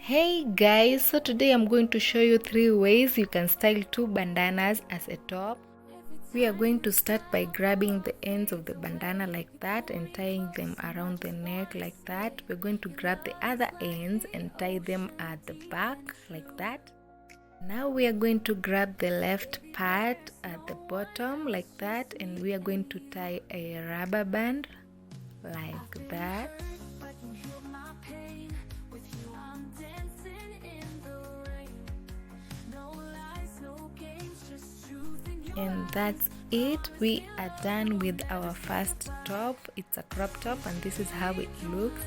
Hey guys, so today I'm going to show you 3 ways you can style 2 bandanas as a top. We are going to start by grabbing the ends of the bandana like that and tying them around the neck like that. We're going to grab the other ends and tie them at the back like that. Now we are going to grab the left part at the bottom like that, and we are going to tie a rubber band like that. And that's it. We are done with our first top. It's a crop top and this is how it looks.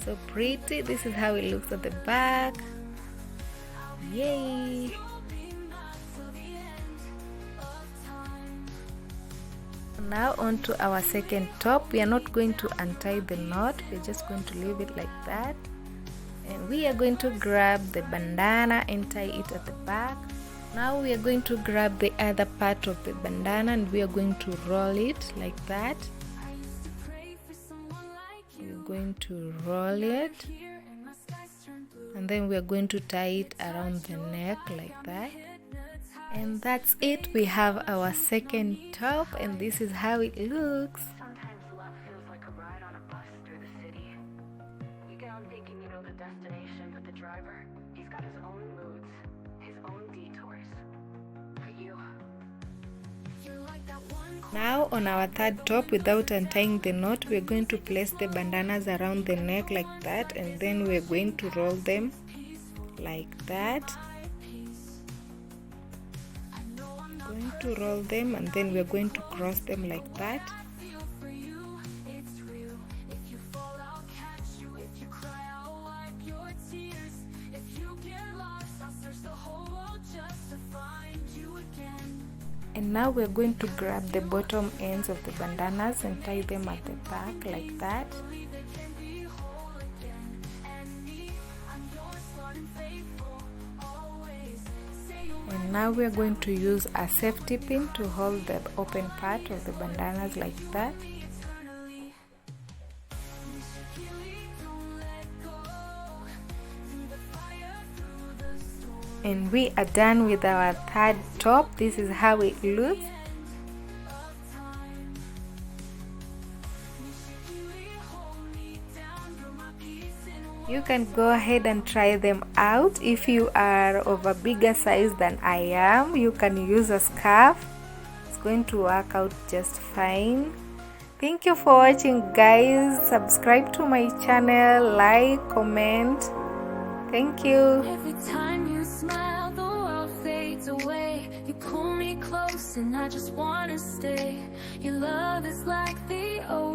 So pretty. This is how it looks at the back. Yay! Now on to our second top. We are not going to untie the knot. We're just going to leave it like that. And we are going to grab the bandana and tie it at the back. Now we are going to grab the other part of the bandana and we are going to roll it like that. We're going to roll it and then we are going to tie it around the neck like that. And that's it. We have our second top and this is how it looks. Sometimes love feels like a ride on a bus through the city. You get on thinking you know the destination, but the driver, he's got his own moods, his own detours. For you, you're like that one. Now on our third top, without untying the knot, we're going to place the bandanas around the neck like that, and then we're going to roll them like that. Going to roll them and then we're going to cross them like that. And now we're going to grab the bottom ends of the bandanas and tie them at the back like that. And now we are going to use a safety pin to hold the open part of the bandanas like that. And we are done with our third top. This is how it looks. You can go ahead and try them out. If you are of a bigger size than I am, you can use a scarf. It's going to work out just fine. Thank you for watching, guys. Subscribe to my channel, like, comment. Thank you. Every time you smile, the world fades away. You pull me close and I just wanna stay. Your love is like the ocean.